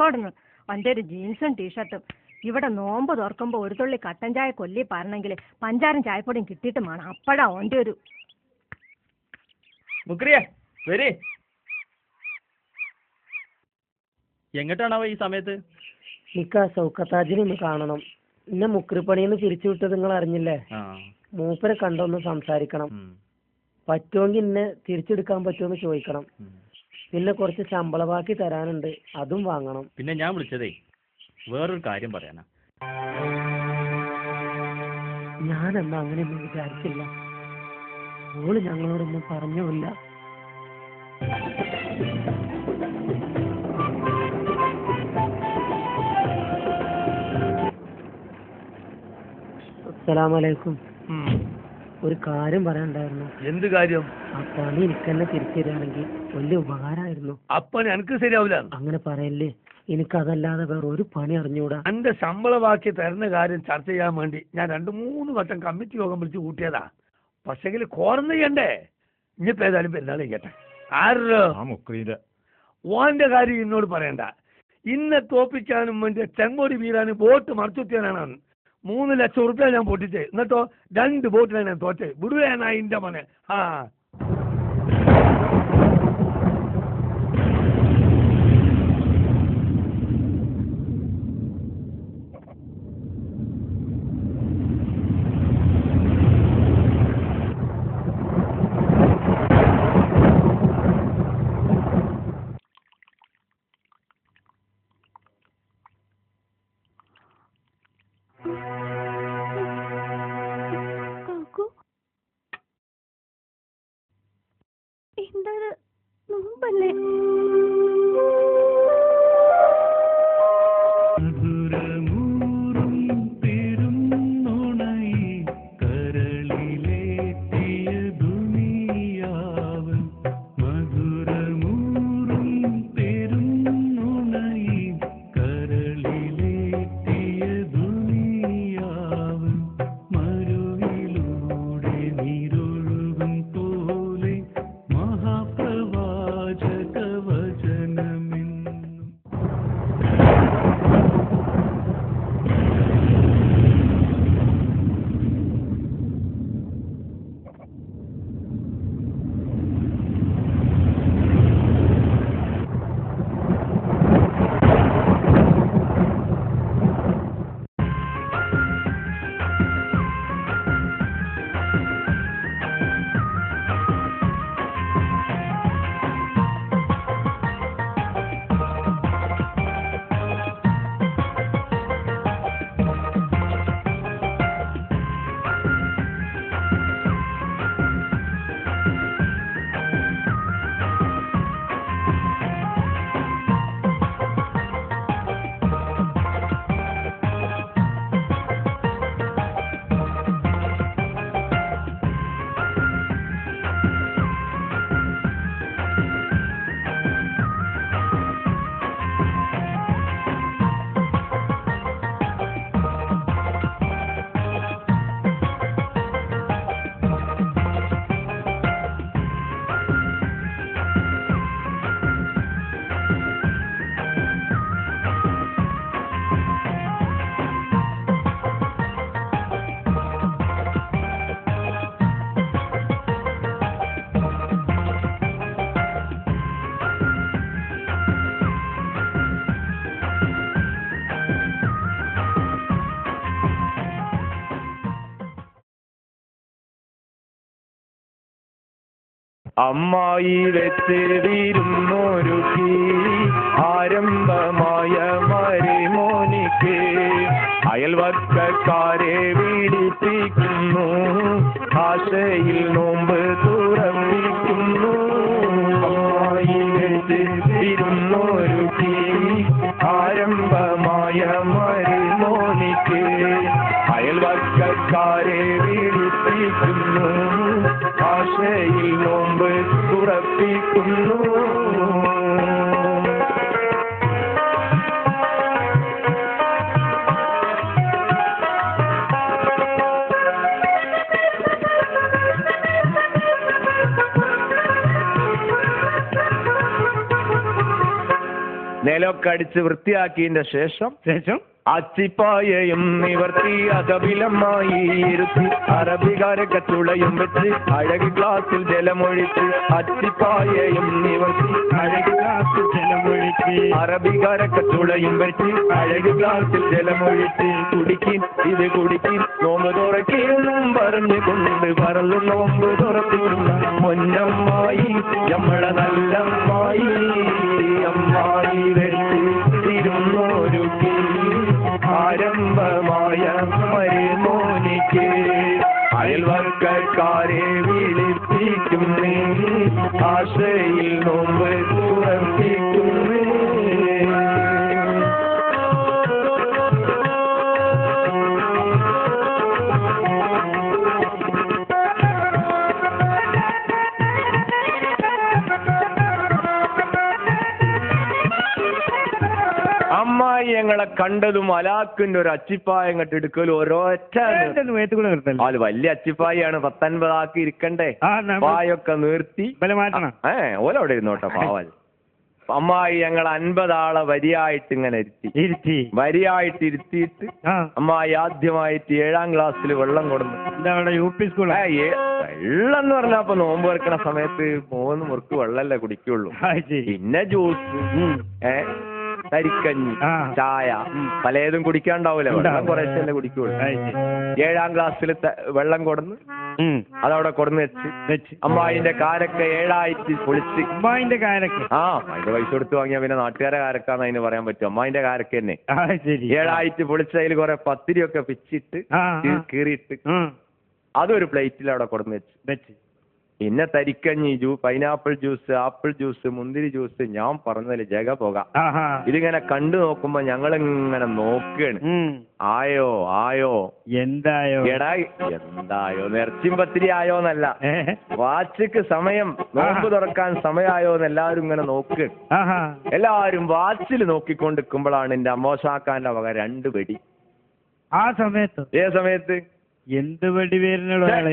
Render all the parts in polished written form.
റെക്കോർഡിന് എൻ്റെ ഒരു ജീൻസും ടീഷർട്ടും. ഇവിടെ നോമ്പ് തുറക്കുമ്പോൾ ഒരു തുള്ളി കട്ടൻ ചായ കൊല്ലി പറഞ്ഞെങ്കിൽ പഞ്ചാരം ചായപ്പൊടിയും കിട്ടിയിട്ട് വേണം. അപ്പോഴാ ഓൻ്റെ ഒരു എങ്ങോട്ടാണോ ഈ സമയത്ത്? എനിക്ക് ആ സൗക്കത്താജിനൊന്ന് കാണണം. ഇന്നെ മുക്രിപ്പണിന്ന് പിരിച്ചു വിട്ടത് നിങ്ങൾ അറിഞ്ഞില്ലേ? മൂപ്പരെ കണ്ടൊന്ന് സംസാരിക്കണം. പറ്റുമെങ്കിൽ ഇന്നെ തിരിച്ചെടുക്കാൻ പറ്റുമെന്ന് ചോദിക്കണം. പിന്നെ കുറച്ച് ശമ്പള ബാക്കി തരാനുണ്ട്, അതും വാങ്ങണം. പിന്നെ ഞാൻ വിളിച്ചതേ വേറൊരു കാര്യം പറയാനാ. ഞാനെന്നാ അങ്ങനെയൊന്നും വിചാരിച്ചില്ല. ഓള് ഞങ്ങളോടൊന്നും പറഞ്ഞുമില്ല. അസ്സലാമലൈക്കും. ഒരു കാര്യം പറയാനുണ്ടായിരുന്നു. എന്ത് കാര്യം? ആ പണി എനിക്ക് തന്നെ തിരിച്ചു തരികയാണെങ്കിൽ വലിയ ഉപകാരമായിരുന്നു. അപ്പണി എനിക്ക് ശരിയാവില്ല. അങ്ങനെ പറയല്ലേ, എനിക്കതല്ലാതെ വേറെ ഒരു പണി അറിഞ്ഞൂടാ. എന്റെ ശമ്പള ബാക്കി തരുന്ന കാര്യം ചർച്ച ചെയ്യാൻ വേണ്ടി ഞാൻ 2-3 വട്ടം കമ്മിറ്റി യോഗം വിളിച്ച് കൂട്ടിയതാ. പക്ഷെങ്കിൽ കോർന്ന് ചെയ്യണ്ടേ? ഇനിയിപ്പോ ഏതായാലും പെരുന്നാൾ കേട്ടെ. ആരുടെ ഓന്റെ കാര്യം എന്നോട് പറയണ്ട. ഇന്നെ തോപ്പിക്കാനും വേണ്ടി ചെങ്ങോടി വീരാനും ബോട്ട് മറിച്ചുത്തിയാനാണ് 3 ലക്ഷം റുപ്യ ഞാൻ പൊട്ടിച്ചേ. എന്നിട്ടോ 2 ബോട്ടിലാണ് ഞാൻ തോറ്റേ. വിടുകയാണ് ഇന്റെ മോനെ. എന്താണ് നോമ്പല്ലേ? അമ്മായി വെച്ചിരുന്നൊരുക്കി ആരംഭമായ മരിമോനിക്ക് അയൽവക്കക്കാരെ വിളിപ്പിക്കുന്നു, ആശയിൽ നോമ്പ് തുറപ്പിക്കുന്നു. അമ്മായി വെച്ചിരുന്നൊരുക്കി ആരംഭമായ മരിമോനിക്ക് അയൽവക്കക്കാരെ വിളിപ്പിക്കുന്നു, ആശയിൽ നോമ്പ് തുറപ്പിക്കുന്നു. നിലമൊക്കെ അടിച്ച് വൃത്തിയാക്കിയതിന്റെ ശേഷം അച്ചിപ്പായയും നിവർത്തി അതവിലമായി ഇരുത്തി അറബികാരൊക്കെ തുളയും വെച്ച് അഴകി ഗ്ലാസിൽ ജലമൊഴിച്ച് അച്ചിപ്പായയും നിവർത്തി അഴകി ഗ്ലാസിൽ ജലമൊഴിച്ച് അറബികാരൊക്കെ തുളയും വെച്ച് അഴകി ഗ്ലാസിൽ ജലമൊഴിച്ച് കുടിക്കിൻ ഇത് കുടിക്കിൻ നോമ്പ് തുറക്കിന്നും പറഞ്ഞുകൊണ്ട് പറന്നു നോമ്പ് തുറക്കുന്ന പൊന്നമ്മായി നമ്മളെ നല്ലമ്മായി അമ്മായി വെച്ച് തിരുന്നോരുക്കി ആരംഭമായ മരുമോനിക്ക് അയൽവർക്കാരെ വിളിപ്പിക്കുന്നേ ആശയിൽ നോമ്പ് തുറപ്പിക്കുന്നേ. അമ്മായി ഞങ്ങളെ കണ്ടതും അലാക്കിന്റെ ഒരു അച്ചിപ്പായ അങ്ങോട്ട് എടുക്കലും ഒരൊറ്റ അത് വലിയ അച്ചിപ്പായാണ് 19 ആക്കി ഇരിക്കണ്ടേ പായൊക്കെ നിർത്തി ഓല അവിടെ ഇരുന്നോട്ടെ പാവാൽ. അമ്മായി ഞങ്ങൾ 50 ആളെ വരിയായിട്ട് ഇങ്ങനെ ഇരുത്തി വരിയായിട്ട് ഇരുത്തിയിട്ട് അമ്മായി ആദ്യമായിട്ട് 7ാം ക്ലാസ്സിൽ വെള്ളം കൊടുന്നു. വെള്ളം എന്ന് പറഞ്ഞാ അപ്പൊ നോമ്പ് വെക്കണ സമയത്ത് 3 മുറുക്ക് വെള്ളല്ലേ കുടിക്കുള്ളൂ. പിന്നെ ജ്യൂസ് തരിക്കഞ്ഞി ചായ പലതും കുടിക്കാണ്ടാവൂല. വെള്ളം കുറച്ചല്ലേ കുടിക്കുള്ളൂ. 7ാം ക്ലാസ്സിൽ വെള്ളം കൊടുന്ന് അതവിടെ കൊടുന്ന് വെച്ച് അമ്മായിന്റെ കാരൊക്കെ 7ആയിട്ട് പൊളിച്ച് അമ്മായിന്റെ കാരൊക്കെ അതിന്റെ പൈസ കൊടുത്ത് വാങ്ങിയാ പിന്നെ നാട്ടുകാരെ കാരക്കാന്ന് അതിന് പറയാൻ പറ്റും. അമ്മായിന്റെ കാരൊക്കെ തന്നെ 7ആയിട്ട് പൊളിച്ച് അതിൽ കുറെ പത്തിരിയൊക്കെ പിച്ചിട്ട് കീറിയിട്ട് അതൊരു പ്ലേറ്റിൽ അവിടെ കൊടുന്ന് വെച്ച് പിന്നെ തരിക്കഞ്ഞി പൈനാപ്പിൾ ജ്യൂസ് ആപ്പിൾ ജ്യൂസ് മുന്തിരി ജ്യൂസ് ഞാൻ പറഞ്ഞതില് ജഗ പോകാം. ഇതിങ്ങനെ കണ്ടു നോക്കുമ്പോ ഞങ്ങളിങ്ങനെ നോക്കുകയാണ്. ആയോ എന്തായോ ഇറച്ചിയും പത്തിരി ആയോന്നല്ല, വാച്ചിക്ക് സമയം നോമ്പ് തുറക്കാൻ സമയമായോന്ന് എല്ലാവരും ഇങ്ങനെ നോക്കുകയാണ്. എല്ലാവരും വാച്ചിൽ നോക്കിക്കൊണ്ടിരിക്കുമ്പോഴാണ് എന്റെ അമ്മോശാക്കാന്റെ വക 2 വെടി. ആ സമയത്ത് എന്ത് വെടി പേരിനുള്ളതാണ്?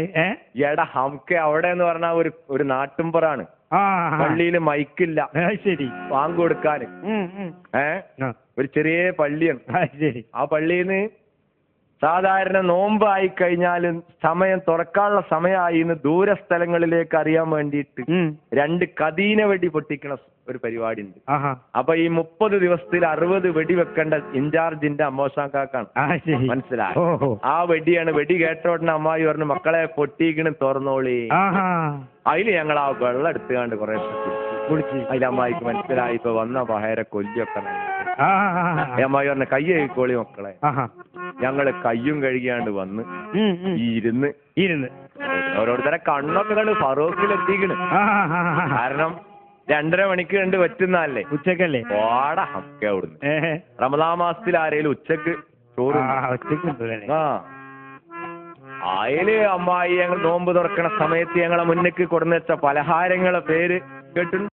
എടാ നമുക്ക് അവിടെ എന്ന് പറഞ്ഞാ ഒരു നാട്ടുമ്പറാണ്. പള്ളിയില് മൈക്കില്ല, ശരി, വാങ്ങ് കൊടുക്കാന്. ഒരു ചെറിയ പള്ളിയാണ്. ആ പള്ളിന്ന് സാധാരണ നോമ്പ് ആയി കഴിഞ്ഞാലും സമയം തുറക്കാനുള്ള സമയമായി എന്ന് ദൂര സ്ഥലങ്ങളിലേക്ക് അറിയാൻ വേണ്ടിയിട്ട് 2 കദീന വെടി പൊട്ടിക്കണ ഒരു പരിപാടി ഉണ്ട്. അപ്പൊ ഈ 30 ദിവസത്തിൽ 60 വെടി വെക്കേണ്ട ഇൻചാർജിന്റെ അമ്മോശാക്കാക്കാണ്. മനസ്സിലായോ? ആ വെടിയാണ്. വെടി കേട്ട ഉടനെ അമ്മായി പറഞ്ഞു, മക്കളെ പൊട്ടിക്കണ് തുറന്നോളി. അതില് ഞങ്ങൾ ആ വെള്ളം എടുത്തുകാണ്ട് കുറെ കുടിച്ച് അതിൽ അമ്മായിക്ക് മനസ്സിലായി ഇപ്പൊ വന്ന പഹേരെ കൊല്ലൊക്കെ. അമ്മായി പറഞ്ഞ കൈ കഴുകിക്കോളി മക്കളെ. ഞങ്ങള് കയ്യും കഴുകിയാണ്ട് വന്ന് ഇരുന്ന് ഓരോരുത്തരെ കണ്ണൊക്കെ കണ്ട് ഫറൂഖിലെത്തിക്കണ്. കാരണം 2:30 മണിക്ക് കണ്ട് പറ്റുന്നല്ലേ, ഉച്ചക്കല്ലേ ഓടാ ഹക്കെ അവിടുന്ന്. റമദാൻ മാസത്തിൽ ആരേലും ഉച്ചക്ക് ചോറ് അയല് അമ്മായി ഞങ്ങൾ നോമ്പ് തുറക്കണ സമയത്ത് ഞങ്ങളെ മുന്നിക്ക് കൊടുന്ന് വെച്ച പലഹാരങ്ങളെ പേര് കേട്ടിട്ടുണ്ടോ?